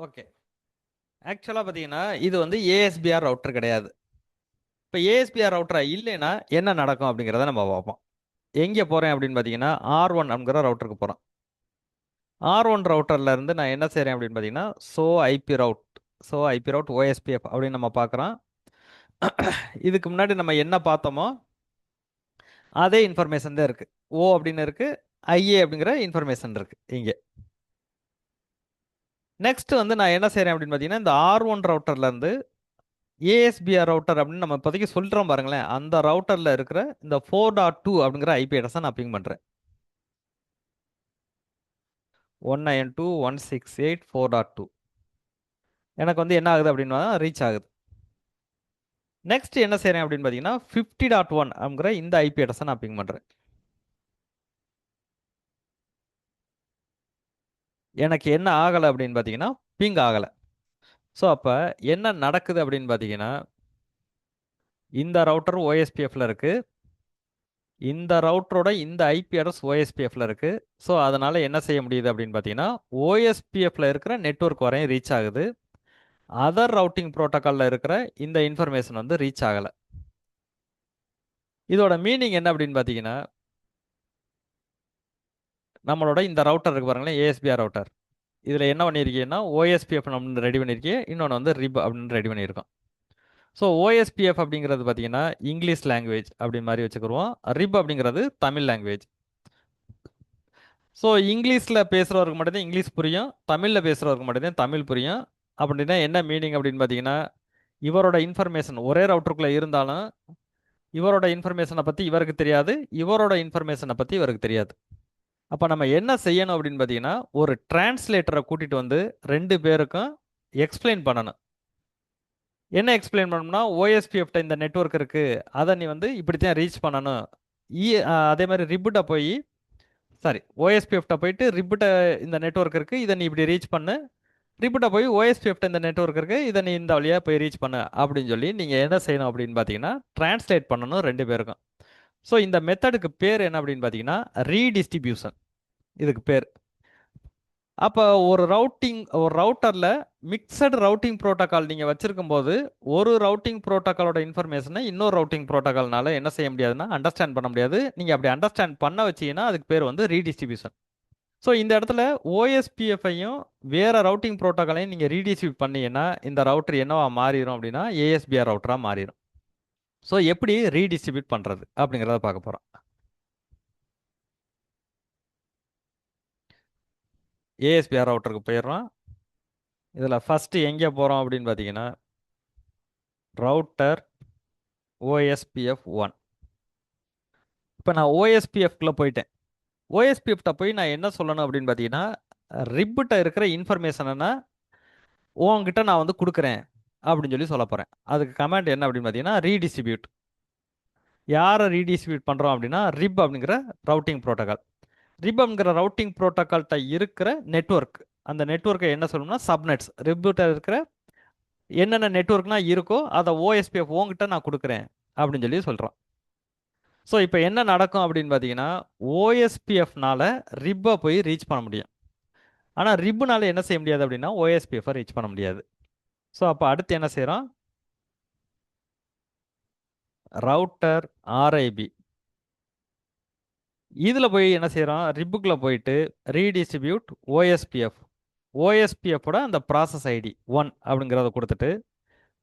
Okay. ஆக்சுவலா பார்த்தீங்கன்னா, இது வந்து ஏஎஸ்பிஆர் ரவுட்டர் கிடையாது. இப்ப ஏஎஸ்பிஆர் ரவுட்டரா இல்லைன்னா என்ன நடக்கும் அப்படிங்கிறத நம்ம பார்ப்போம். எங்கே போறேன் அப்படின்னு பார்த்தீங்கன்னா, ஆர்1 அப்படிங்கிற ரவுட்டருக்கு போறேன். ஆர்1 ரவுட்டர்ல இருந்து நான் என்ன செய்றேன் அப்படின்னு பார்த்தீங்கன்னா, ஷோ ஐபி ரவுட் ஓஎஸ்பிஎஃப் அப்படின்னு நம்ம பார்க்குறோம். இதுக்கு முன்னாடி நம்ம என்ன பார்த்தோமோ அதே இன்ஃபர்மேஷன் தான் இருக்கு. ஓ அப்படின்னு இருக்கு, ஐஏ அப்படிங்கிற இன்ஃபர்மேஷன் இருக்கு இங்கே. நெக்ஸ்ட் வந்து நான் என்ன செய்றேன் அப்படின்னு பார்த்தீங்கன்னா, இந்த ஆர்1 ரவுட்டர்ல இருந்து ஏஎஸ்பிஆர் ரவுட்டர் அப்படின்னு நம்ம இப்போதைக்கு சொல்கிறோம் பாருங்களேன், அந்த ரவுட்டரில் இருக்கிற இந்த 4.2 அப்படிங்கிற ஐபி அட்ரஸை நான் பிங் பண்ணுறேன். 192.168.4.2 எனக்கு வந்து என்ன ஆகுது அப்படின்னா ரீச் ஆகுது. நெக்ஸ்ட் என்ன செய்கிறேன் அப்படின்னு பார்த்தீங்கன்னா 50.1 அப்படிங்கிற இந்த ஐபி அட்ரஸை நான் பிங் பண்ணுறேன். எனக்கு என்ன ஆகலை அப்படின்னு பார்த்தீங்கன்னா பிங் ஆகலை. ஸோ அப்போ என்ன நடக்குது அப்படின்னு பார்த்தீங்கன்னா, இந்த ரவுட்டர் ஓஎஸ்பிஎஃப்ல இருக்குது, இந்த ரவுட்டரோட இந்த ஐபி அட்ரஸ் ஓஎஸ்பிஎஃப்ல இருக்கு. ஸோ அதனால என்ன செய்ய முடியுது அப்படின்னு பார்த்தீங்கன்னா, ஓஎஸ்பிஎஃப்ல இருக்கிற நெட்வொர்க் வரையும் ரீச் ஆகுது. அதர் ரவுட்டிங் ப்ரோட்டோக்காலில் இருக்கிற இந்த இன்ஃபர்மேஷன் வந்து ரீச் ஆகலை. இதோட மீனிங் என்ன அப்படின்னு பார்த்தீங்கன்னா, நம்மளோட இந்த ரவுட்டர் இருக்கு பாருங்களேன், ஏஎஸ்பிஆர் ரவுட்டர். இதில் என்ன பண்ணியிருக்கீங்கன்னா ஓஎஸ்பிஎஃப் அப்படின்னு ரெடி பண்ணியிருக்கீங்க, இன்னொன்று வந்து ரிப் அப்படின்னு ரெடி பண்ணியிருக்கோம். ஸோ ஓஎஸ்பிஎஃப் அப்படிங்கிறது பார்த்தீங்கன்னா இங்கிலீஷ் லாங்குவேஜ் அப்படி மாதிரி வச்சுக்கிடுவோம். ரிப் அப்படிங்கிறது தமிழ் லாங்குவேஜ். ஸோ இங்கிலீஷில் பேசுகிறவருக்கு மட்டும்தான் இங்கிலீஷ் புரியும், தமிழில் பேசுகிறவருக்கு மட்டும்தான் தமிழ் புரியும். அப்படின்னா என்ன மீனிங் அப்படின்னு பார்த்தீங்கன்னா, இவரோட இன்ஃபர்மேஷன் ஒரே ரவுட்டருக்குள்ளே இருந்தாலும் இவரோட இன்ஃபர்மேஷனை பற்றி இவருக்கு தெரியாது, இவரோட இன்ஃபர்மேஷனை பற்றி இவருக்கு தெரியாது. அப்போ நம்ம என்ன செய்யணும் அப்படின்னு பார்த்தீங்கன்னா, ஒரு டிரான்ஸ்லேட்டரை கூட்டிகிட்டு வந்து ரெண்டு பேருக்கும் எக்ஸ்பிளைன் பண்ணணும். என்ன எக்ஸ்பிளைன் பண்ணணும்னா, ஓஎஸ்பிஎஃப்ட இந்த நெட்வொர்க் இருக்குது, அதை நீ வந்து இப்படித்தான் ரீச் பண்ணணும். அதே மாதிரி ரிப்பிட்ட போய் ஓஎஸ்பிஎஃப்ட போயிட்டு ரிப்பிட்ட இந்த நெட்வொர்க் இருக்குது, இதை நீ இப்படி ரீச் பண்ணு. ரிப்பிட்ட போய் ஓஎஸ்பிஎஃப்ட இந்த நெட்வொர்க் இருக்குது, இதை நீ இந்த வழியாக போய் ரீச் பண்ணு அப்படின்னு சொல்லி நீங்கள் என்ன செய்யணும் அப்படின்னு பார்த்தீங்கன்னா, டிரான்ஸ்லேட் பண்ணணும் ரெண்டு பேருக்கும். ஸோ இந்த மெத்தடுக்கு பேர் என்ன அப்படின்னு பார்த்தீங்கன்னா ரீடிஸ்ட்ரிபியூஷன், இதுக்கு பேர். அப்போ ஒரு ரவுட்டரில் மிக்சடு ரவுட்டிங் ப்ரோட்டோக்கால் நீங்கள் வச்சிருக்கும் போது ஒரு ரவுட்டிங் ப்ரோட்டோக்காலோட இன்ஃபர்மேஷனை இன்னொரு ரவுட்டிங் ப்ரோட்டோக்கால்னால என்ன செய்ய முடியாதுன்னா அண்டர்ஸ்டாண்ட் பண்ண முடியாது. நீங்கள் அப்படி அண்டர்ஸ்டாண்ட் பண்ண வச்சீங்கன்னா அதுக்கு பேர் வந்து ரீடிஸ்ட்ரிபியூஷன். ஸோ இந்த இடத்துல ஓஎஸ்பிஎஃப்ஐயும் வேற ரவுட்டிங் ப்ரோட்டோக்காலையும் நீங்கள் ரீடிஸ்ட்ரிபியூட் பண்ணீங்கன்னா இந்த ரவுட்டர் என்னவா மாறிடும் அப்படின்னா ஏஎஸ்பிஆர் ரவுட்டராக மாறிடும். ஸோ எப்படி ரீடிஸ்ட்ரிபியூட் பண்ணுறது அப்படிங்கிறத பார்க்க போகிறோம். ஏஎஸ்பிஆர் ரவுட்டருக்கு போயிடுறோம். இதில் ஃபஸ்ட்டு எங்கே போகிறோம் அப்படின்னு பார்த்தீங்கன்னா ரவுட்டர் ஓஎஸ்பிஎஃப் 1. இப்போ நான் ஓஎஸ்பிஎஃப்குள்ளே போயிட்டேன். ஓஎஸ்பிஎஃப்ட போய் நான் என்ன சொல்லணும் அப்படின்னு பார்த்தீங்கன்னா, ரிப்பிட்ட இருக்கிற இன்ஃபர்மேஷனை உங்ககிட்ட நான் வந்து கொடுக்குறேன் அப்படின்னு சொல்லி சொல்ல போகிறேன். அதுக்கு கமாண்ட் என்ன அப்படின்னு பார்த்தீங்கன்னா ரீடிஸ்ட்ரிபியூட். யாரை ரீடிஸ்ட்ரிபியூட் பண்ணுறோம் அப்படின்னா ரிப் அப்படிங்கிற ரவுட்டிங் ப்ரோட்டோக்கால். ரிப் அப்படிங்கிற ரவுட்டிங் ப்ரோட்டோக்கால்கிட்ட இருக்கிற நெட்வொர்க், அந்த நெட்வொர்க்கை என்ன சொல்லணும்னா சப்நெட்ஸ். ரிப்பிட்ட இருக்கிற என்னென்ன நெட்வொர்க்னா இருக்கோ அதை ஓஎஸ்பிஎஃப் உங்ககிட்ட நான் கொடுக்குறேன் அப்படின்னு சொல்லி சொல்கிறோம். ஸோ இப்போ என்ன நடக்கும் அப்படின்னு பார்த்தீங்கன்னா, ஓஎஸ்பிஎஃப்னால ரிப்பை போய் ரீச் பண்ண முடியும். ஆனால் ரிப்புனால என்ன செய்ய முடியாது அப்படின்னா ஓஎஸ்பிஎஃப்பை ரீச் பண்ண முடியாது. ஸோ அப்போ அடுத்து என்ன செய்கிறோம், ரவுட்டர் ஆர்ஐபி இதில் போய் என்ன செய்கிறோம், ரிப்புக்குள்ளே போயிட்டு ரீடிஸ்ட்ரிபியூட் ஓஎஸ்பிஎஃப். ஓஎஸ்பிஎஃப்போட அந்த ப்ராசஸ் ஐடி 1 அப்படிங்கிறத கொடுத்துட்டு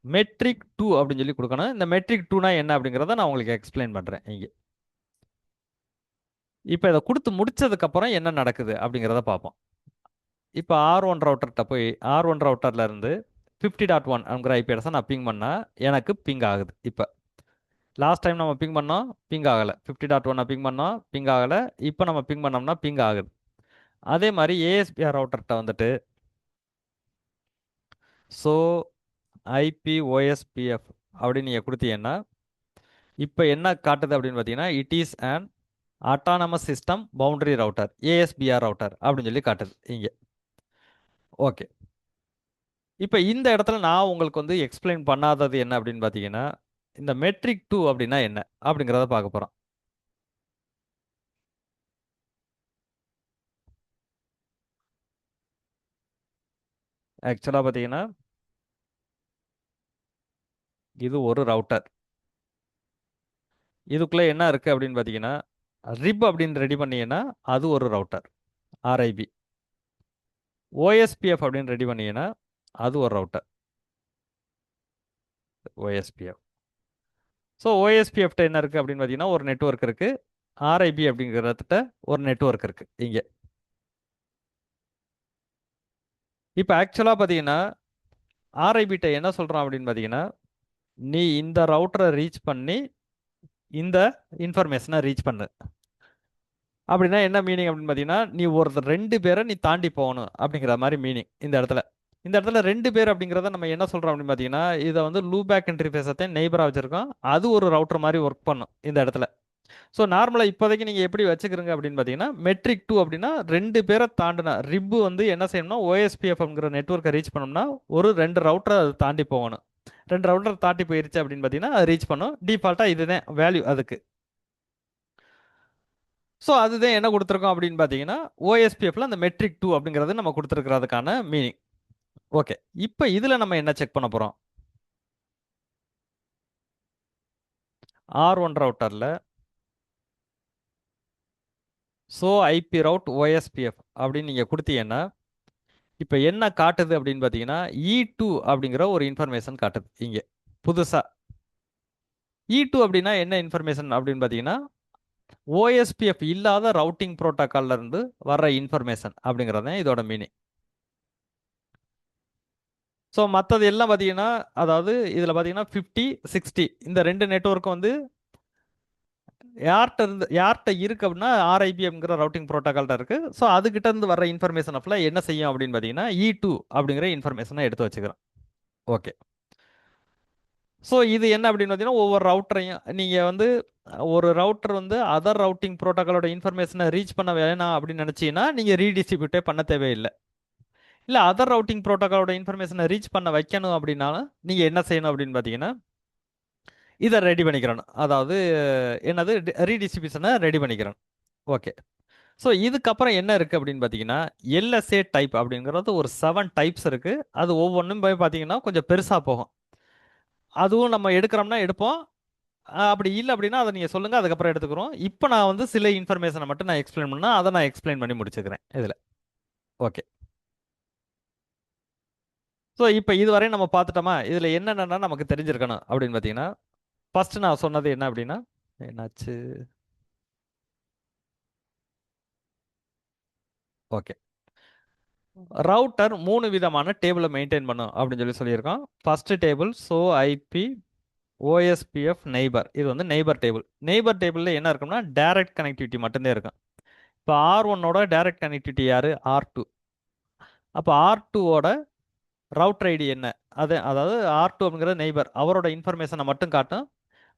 மெட்ரிக் 2 அப்படின்னு சொல்லி கொடுக்கணும். இந்த மெட்ரிக் 2னா என்ன அப்படிங்கிறத நான் உங்களுக்கு எக்ஸ்பிளைன் பண்ணுறேன் இங்கே. இப்போ இதை கொடுத்து முடிச்சதுக்கப்புறம் என்ன நடக்குது அப்படிங்கிறத பார்ப்போம். இப்போ ஆர்1 ரவுட்டர்கிட்ட போய் ஆர்1 ரவுட்டரில் இருந்து 50.1 அப்படிங்கிற ஐபி அட்ரஸை நான் பிங் பண்ணால் எனக்கு பிங் ஆகுது. இப்போ லாஸ்ட் டைம் நம்ம பிங் பண்ணோம், பிங் ஆகலை. 50.1 பிங் பண்ணோம், பிங் ஆகலை. இப்போ நம்ம பிங் பண்ணோம்னா பிங் ஆகுது. அதே மாதிரி ஏஎஸ்பிஆர் ரவுட்டர்கிட்ட வந்துட்டு ஸோ ஐபி ஓஎஸ்பிஎஃப் அப்படின்னு நீங்கள் கொடுத்தீங்கன்னா இப்போ என்ன காட்டுது அப்படின்னு பார்த்தீங்கன்னா it is and autonomous system boundary router ASBR router அப்படின்னு சொல்லி காட்டுது இங்கே. ஓகே. இப்போ இந்த இடத்துல நான் உங்களுக்கு வந்து எக்ஸ்பிளைன் பண்ணாதது என்ன அப்படின்னு பார்த்தீங்கன்னா, இந்த மெட்ரிக் 2 அப்படின்னா என்ன அப்படிங்கிறத பார்க்க போகிறோம். ஆக்சுவலாக பார்த்தீங்கன்னா இது ஒரு ரவுட்டர். இதுக்குள்ளே என்ன இருக்குது அப்படின்னு பார்த்தீங்கன்னா ரிப் அப்படின்னு ரெடி பண்ணீங்கன்னா அது ஒரு ரவுட்டர், ஆர்ஐபி. ஓஎஸ்பிஎஃப் அப்படின்னு ரெடி பண்ணீங்கன்னா அது ஒரு ரவுட்டர், ஓஎஸ்பிஎஃப். ஸோ ஓஎஸ்பிஎஃப்ட்ட என்ன இருக்குது அப்படின்னு பார்த்தீங்கன்னா ஒரு நெட்வொர்க் இருக்குது. ஆர்ஐபி அப்படிங்கிறதுட்ட ஒரு நெட்வொர்க் இருக்குது இங்கே. இப்போ ஆக்சுவலாக பார்த்தீங்கன்னா ஆர்ஐபிட்ட என்ன சொல்கிறான் அப்படின்னு பார்த்தீங்கன்னா நீ இந்த ரவுட்டரை ரீச் பண்ணி இந்த இன்ஃபர்மேஷனை ரீச் பண்ணு. அப்படின்னா என்ன மீனிங் அப்படின்னு பார்த்தீங்கன்னா நீ ஒருத்தர் 2 பேரை நீ தாண்டி போகணும் அப்படிங்கிற மாதிரி மீனிங் இந்த இடத்துல. இந்த இடத்துல 2 பேர் அப்படிங்கிறத நம்ம என்ன சொல்கிறோம் அப்படின்னு பார்த்தீங்கன்னா இதை வந்து லூபேக் இன்டர்ஃபேஸத்தையும் நெய்பராக வச்சுருக்கோம். அது ஒரு ரவுட்டர் மாதிரி ஒர்க் பண்ணும் இந்த இடத்துல. ஸோ நார்மலாக இப்போதைக்கு நீங்கள் எப்படி வச்சுக்கிறீங்க அப்படின்னு பார்த்தீங்கன்னா மெட்ரிக் 2 அப்படின்னா 2 பேரை தாண்டினா ரிப்பு வந்து என்ன செய்யணும்னா ஓஎஸ்பிஎஃப்ங்கிற நெட்வொர்க்கை ரீச் பண்ணோம்னா ஒரு 2 ரவுட்டரை அது தாண்டி போகணும். 2 ரவுட்டர் தாண்டி போயிருச்சு அப்படின்னு பார்த்தீங்கன்னா அது ரீச் பண்ணும். டிஃபால்ட்டாக இதுதான் வேல்யூ அதுக்கு. ஸோ அதுதான் என்ன கொடுத்துருக்கோம் அப்படின்னு பார்த்தீங்கன்னா ஓஎஸ்பிஎஃப்ல அந்த மெட்ரிக் 2 அப்படிங்கிறது நம்ம கொடுத்துருக்கிறதுக்கான மீனிங். ஓகே, இப்போ இதில் நம்ம என்ன செக் பண்ண போகிறோம்? R1 ரவுட்டரில் ஸோ ஐபி ரவுட் ஓஎஸ்பிஎஃப் அப்படின்னு நீங்கள் கொடுத்தீங்கன்னா இப்போ என்ன காட்டுது அப்படின்னு பார்த்தீங்கன்னா E2 அப்படிங்கிற ஒரு இன்ஃபர்மேஷன் காட்டுது இங்கே புதுசாக. E2 அப்படின்னா என்ன இன்ஃபர்மேஷன் அப்படின்னு பார்த்தீங்கன்னா ஓஎஸ்பிஎஃப் இல்லாத ரவுட்டிங் ப்ரோட்டோக்கால்ல இருந்து வர்ற இன்ஃபர்மேஷன் அப்படிங்கிறது இதோட மீனிங். ஸோ மற்றது எல்லாம் பார்த்தீங்கன்னா அதாவது இதில் பார்த்தீங்கன்னா 50 60 இந்த 2 நெட்வொர்க்கும் வந்து யார்கிட்ட இருக்கு அப்படின்னா ஆர்ஐபிஎம்ங்கிற ரவுட்டிங் ப்ரோட்டோக்கால்ட்ட இருக்கு. ஸோ அதுகிட்ட இருந்து வர இன்ஃபர்மேஷன் ஃபுல்லாக என்ன செய்யும் அப்படின்னு பார்த்தீங்கன்னா E2 அப்படிங்கிற இன்ஃபர்மேஷனை எடுத்து வச்சுக்கிறோம். ஓகே, ஸோ இது என்ன அப்படின்னு பார்த்தீங்கன்னா ஒவ்வொரு ரவுட்டரையும் நீங்கள் வந்து ஒரு ரவுட்டர் வந்து அதர் ரவுட்டிங் ப்ரோட்டோக்காலோட இன்ஃபர்மேஷனை ரீச் பண்ண வேணாம் அப்படின்னு நினச்சிங்கன்னா நீங்கள் ரீடிஸ்ட்ரிபியூட்டே பண்ண தேவையில்லை. இல்லை அதர் ரவுட்டிங் ப்ரோட்டோக்காலோட இன்ஃபர்மேஷனை ரீச் பண்ண வைக்கணும் அப்படின்னாலும் நீங்கள் என்ன செய்யணும் அப்படின்னு பார்த்தீங்கன்னா இதை ரெடி பண்ணிக்கிறணும். அதாவது என்னது ரீடிஸ்ட்ரிபியூஷனை ரெடி பண்ணிக்கிறணும். ஓகே, ஸோ இதுக்கப்புறம் என்ன இருக்குது அப்படின்னு பார்த்தீங்கன்னா எல்எஸ்ஏ டைப் அப்படிங்கிறது ஒரு 7 டைப்ஸ் இருக்குது. அது ஒவ்வொன்றும் போய் பார்த்தீங்கன்னா கொஞ்சம் பெருசாக போகும். அதுவும் நம்ம எடுக்கிறோம்னா எடுப்போம், அப்படி இல்லை அப்படின்னா அதை நீங்கள் சொல்லுங்கள், அதுக்கப்புறம் எடுத்துக்கிறோம். இப்போ நான் வந்து சில இன்ஃபர்மேஷனை மட்டும் நான் எக்ஸ்பிளைன் பண்ணால் அதை நான் எக்ஸ்பிளைன் பண்ணி முடிச்சுக்கிறேன் இதில். ஓகே, ஸோ இப்போ இதுவரை நம்ம பார்த்துட்டோமா? இதில் என்னென்னா நமக்கு தெரிஞ்சிருக்கணும் அப்படின்னு பார்த்தீங்கன்னா ஃபஸ்ட்டு நான் சொன்னது என்ன அப்படின்னா என்னாச்சு? ஓகே, ரவுட்டர் 3 விதமான டேபிளை மெயின்டைன் பண்ணும் அப்படின்னு சொல்லியிருக்கோம். First table so IP OSPF neighbour. இது வந்து நெய்பர் டேபிள். நெய்பர் டேபிளில் என்ன இருக்கும்னா டைரக்ட் கனெக்டிவிட்டி மட்டும்தான் இருக்கும். இப்போ R1ஓட டைரக்ட் கனெக்டிவிட்டி யார்? R2. அப்போ R2ஓட ரவுட்டர் ஐடி என்ன? அதாவது R2 அப்படிங்கிற நெய்பர் அவரோட இன்ஃபர்மேஷனை மட்டும் காட்டும்.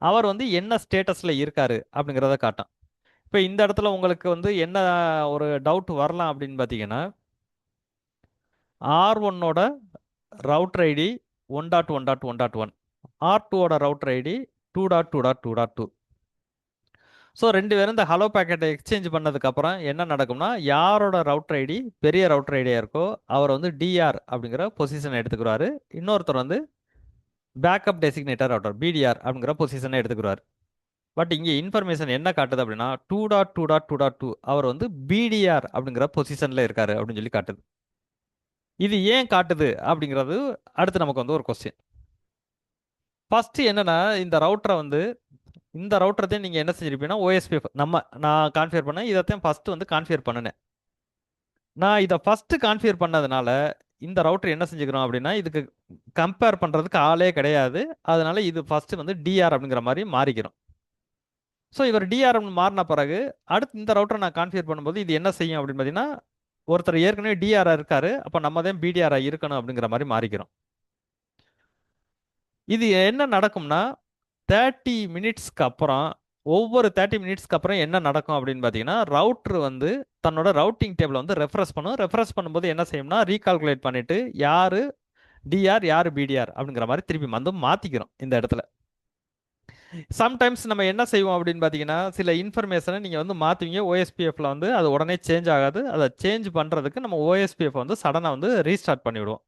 அவர் வந்து என்ன ஸ்டேட்டஸில் இருக்காரு அப்படிங்கிறத காட்டும். இப்போ இந்த இடத்துல உங்களுக்கு வந்து என்ன ஒரு டவுட் வரலாம் அப்படின்னு பார்த்தீங்கன்னா R1ஓட ரவுட்டர் ஐடி 1.1.1.1, R2ஓட ரவுட்டர் ஐடி 2.2.2.2. ஸோ 2 பேரும் இந்த ஹலோ பேக்கெட்டை எக்ஸ்சேஞ்ச் பண்ணதுக்கப்புறம் என்ன நடக்கும்னா யாரோட ரவுட்டர் ஐடி பெரிய ரவுட்டர் ஐடியாக இருக்கோ அவர் வந்து டிஆர் அப்படிங்கிற பொசிஷனை எடுத்துக்கிறாரு. இன்னொருத்தர் வந்து பேக்கப் டெசிக்னேட்டர் ரவுட்டர் பிடிஆர் அப்படிங்கிற பொசிஷனை எடுத்துக்கிறார். பட் இங்கே இன்ஃபர்மேஷன் என்ன காட்டுது அப்படின்னா 2.2.2.2 அவர் வந்து பிடிஆர் அப்படிங்கிற பொசிஷனில் இருக்காரு அப்படின்னு சொல்லி காட்டுது. இது ஏன் காட்டுது அப்படிங்கிறது அடுத்து நமக்கு வந்து ஒரு கொஸ்டின். ஃபஸ்ட்டு என்னென்னா இந்த ரவுட்டரை வந்து இந்த ரவுட்டரையும் நீங்கள் என்ன செஞ்சிருப்பீங்கன்னா ஓஎஸ்பிஎஃப் நான் கான்ஃபிகர் பண்ணேன். இதைத்தான் ஃபஸ்ட்டு வந்து கான்ஃபிகர் பண்ணினேன். நான் இதை ஃபஸ்ட்டு கான்ஃபிகர் பண்ணதுனால இந்த ரவுட்டர் என்ன செஞ்சுக்கிறோம் அப்படின்னா இதுக்கு கம்பேர் பண்ணுறதுக்கு ஆளே கிடையாது. அதனால இது ஃபஸ்ட்டு வந்து டிஆர் அப்படிங்கிற மாதிரி மாறிக்கிறோம். ஸோ இவர் டிஆர்எம் மாறின பிறகு அடுத்து இந்த ரவுட்டரை நான் கான்ஃபிகர் பண்ணும்போது இது என்ன செய்யும் அப்படின்னு பார்த்தீங்கன்னா ஒருத்தர் ஏற்கனவே டிஆராக இருக்காரு, அப்போ நம்ம தான் பிடிஆராக இருக்கணும் அப்படிங்கிற மாதிரி மாறிக்கிறோம். இது என்ன நடக்கும்னா 30 மினிட்ஸ்க்கு அப்புறம் ஒவ்வொரு 30 மினிட்ஸ்க்கு அப்புறம் என்ன நடக்கும் அப்படின்னு பார்த்தீங்கன்னா ரவுட்ரு வந்து தன்னோட ரவுட்டிங் டேபிளை வந்து ரெஃப்ரெஷ் பண்ணும். ரெஃப்ரெஷ் பண்ணும்போது என்ன செய்யும்னா ரீகால்குலேட் பண்ணிவிட்டு யார் டிஆர் யார் பிடிஆர் அப்படிங்கிற மாதிரி திருப்பி வந்து மாற்றிக்கிறோம் இந்த இடத்துல. சம்டைம்ஸ் நம்ம என்ன செய்வோம் அப்படின்னு பார்த்தீங்கன்னா சில இன்ஃபர்மேஷனை நீங்கள் வந்து மாற்றுவீங்க ஓஎஸ்பிஎஃப்ல வந்து அது உடனே சேஞ்ச் ஆகாது. அதை சேஞ்ச் பண்ணுறதுக்கு நம்ம ஓஎஸ்பிஎஃப் வந்து சடனாக வந்து ரீஸ்டார்ட் பண்ணிவிடுவோம்.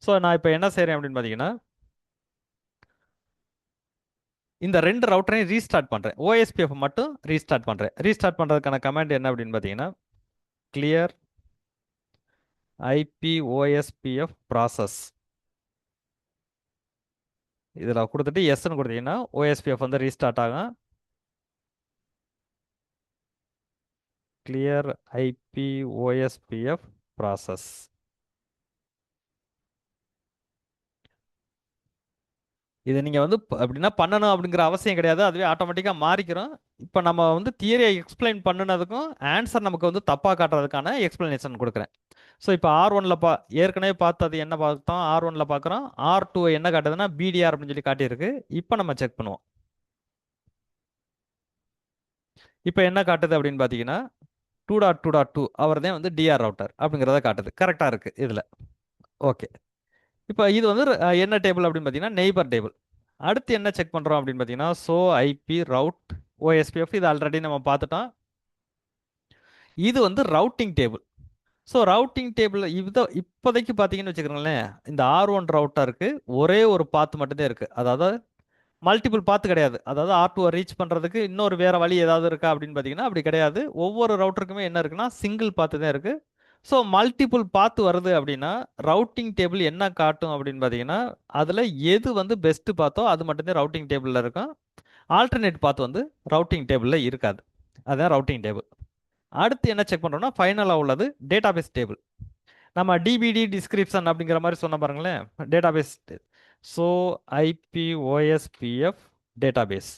ஸோ நான் இப்போ என்ன செய்கிறேன் அப்படின்னு பார்த்தீங்கன்னா, இந்த 2 ரவுட்டரையும் ரீஸ்டார்ட் பண்ணுறேன். ஓஎஸ்பிஎஃப் மட்டும் ரீஸ்டார்ட் பண்ணுறேன். ரீஸ்டார்ட் பண்ணுறதுக்கான கமாண்ட் என்ன அப்படின்னு பார்த்தீங்கன்னா, கிளியர் ஐபி ஓஎஸ்பிஎஃப் ப்ராசஸ். இதில் கொடுத்துட்டு எஸ்ன்னு கொடுத்தீங்கன்னா ஓஎஸ்பிஎஃப் வந்து ரீஸ்டார்ட் ஆகும். Clear IP OSPF process. இதை நீங்கள் வந்து அப்படின்னா பண்ணணும் அப்படிங்கிற அவசியம் கிடையாது. அதுவே ஆட்டோமேட்டிக்காக மாறிக்கிறோம். இப்போ நம்ம வந்து தியரியை எக்ஸ்பிளைன் பண்ணினதுக்கும் ஆன்சர் நமக்கு வந்து தப்பாக காட்டுறதுக்கான எக்ஸ்பிளனேஷன் கொடுக்குறேன். ஸோ இப்போ R1ல் ஏற்கனவே பார்த்தது என்ன பார்த்தோம், R1ல் பார்க்குறோம். R2 என்ன காட்டுதுன்னா பிடிஆர் அப்படின்னு சொல்லி காட்டியிருக்கு. இப்போ நம்ம செக் பண்ணுவோம். இப்போ என்ன காட்டுது அப்படின்னு பார்த்தீங்கன்னா 2.2.2 அவர் தான் வந்து டிஆர் ரவுட்டர் அப்படிங்கிறத காட்டுது. கரெக்டாக இருக்குது இதில். ஓகே. இப்போ இது வந்து என்ன டேபிள் அப்படின்னு பார்த்தீங்கன்னா நெய்பர் டேபிள். அடுத்து என்ன செக் பண்ணுறோம் அப்படின்னு பார்த்தீங்கன்னா ஐபி ரவுட் ஓஎஸ்பிஎஃப். இது ஆல்ரெடி நம்ம பார்த்துட்டோம். இது வந்து routing table. So routing table இப்போதைக்கு பார்த்தீங்கன்னு வச்சுக்கிறோங்களேன், இந்த R1 ரவுட்டருக்கு ஒரே ஒரு பாத் மட்டும்தான் இருக்குது. அதாவது மல்டிபிள் பாத்து கிடையாது. அதாவது R2 ரீச் பண்ணுறதுக்கு இன்னொரு வேறு வழி ஏதாவது இருக்கா அப்படின்னு பார்த்தீங்கன்னா அப்படி கிடையாது. ஒவ்வொரு ரவுட்டருக்குமே என்ன இருக்குன்னா சிங்கிள் பாத்து தான் இருக்குது. ஸோ மல்டிபிள் பாத்து வருது அப்படின்னா ரவுட்டிங் டேபிள் என்ன காட்டும் அப்படின்னு பார்த்தீங்கன்னா அதில் எது வந்து பெஸ்ட்டு பார்த்தோ அது மட்டும்தான் ரவுட்டிங் டேபிளில் இருக்கும். ஆல்டர்னேட் பாத் வந்து ரவுட்டிங் டேபிளில் இருக்காது. அதுதான் ரவுட்டிங் டேபிள். அடுத்து என்ன செக் பண்ணுறோம்னா ஃபைனலாக உள்ளது டேட்டாபேஸ் டேபிள். நம்ம டிபிடி டிஸ்கிரிப்ஷன் அப்படிங்கிற மாதிரி சொன்ன பாருங்களேன், database. So IP OSPF database.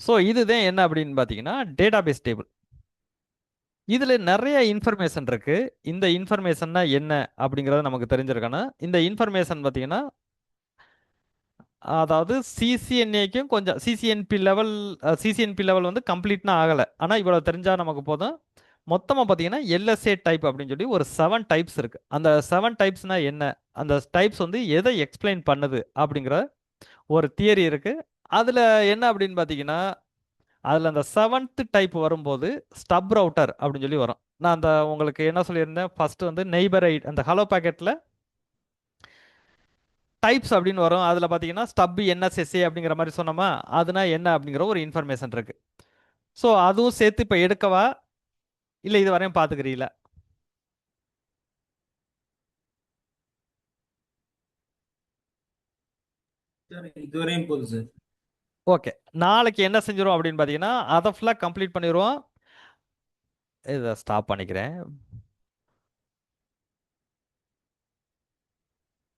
So இதுதான் என்ன அப்படின்னு பார்த்தீங்கன்னா டேட்டாபேஸ் டேபிள். இதில் நிறைய இன்ஃபர்மேஷன் இருக்கு. இந்த இன்ஃபர்மேஷன்னா என்ன அப்படிங்கிறத நமக்கு தெரிஞ்சிருக்கணும். இந்த இன்ஃபர்மேஷன் பார்த்தீங்கன்னா அதாவது சிசிஎன்ஏக்கும் கொஞ்சம் சிசிஎன்பி லெவல் வந்து கம்ப்ளீட்னா ஆகலை. ஆனால் இவ்வளோ தெரிஞ்சால் நமக்கு போதும். மொத்தமாக பார்த்தீங்கன்னா எல்எஸ்ஏ டைப் அப்படின்னு சொல்லி ஒரு 7 டைப்ஸ் இருக்குது. அந்த 7 டைப்ஸ்னா என்ன, அந்த டைப்ஸ் வந்து எதை எக்ஸ்பிளைன் பண்ணுது அப்படிங்கிற ஒரு தியரி இருக்குது. அதில் என்ன அப்படின்னு பார்த்தீங்கன்னா அதில் அந்த 7th டைப் வரும்போது ஸ்டப் ரவுட்டர் அப்படின்னு சொல்லி வரும். நான் அந்த உங்களுக்கு என்ன சொல்லியிருந்தேன், ஃபர்ஸ்ட் வந்து நெய்பர் அந்த ஹலோ பேக்கெட்டில் டைப்ஸ் அப்படின்னு வரும். அதில் பார்த்தீங்கன்னா ஸ்டப் என்எஸ்எஸ்ஏ அப்படிங்கிற மாதிரி சொன்னோமா, அதுனா என்ன அப்படிங்கிற ஒரு இன்ஃபர்மேஷன் இருக்கு. ஸோ அதுவும் சேர்த்து இப்போ எடுக்கவா இல்லை இது வரையும் பார்த்துக்கிறீங்களா? சார் இதுவரையும் போதும் சார். ஓகே. நாளைக்கு என்ன செஞ்சிரும் அப்படின்னு பார்த்தீங்கன்னா அதை ஃபுல்லாக கம்ப்ளீட் பண்ணிடுவோம். இதை ஸ்டாப் பண்ணிக்கிறேன்.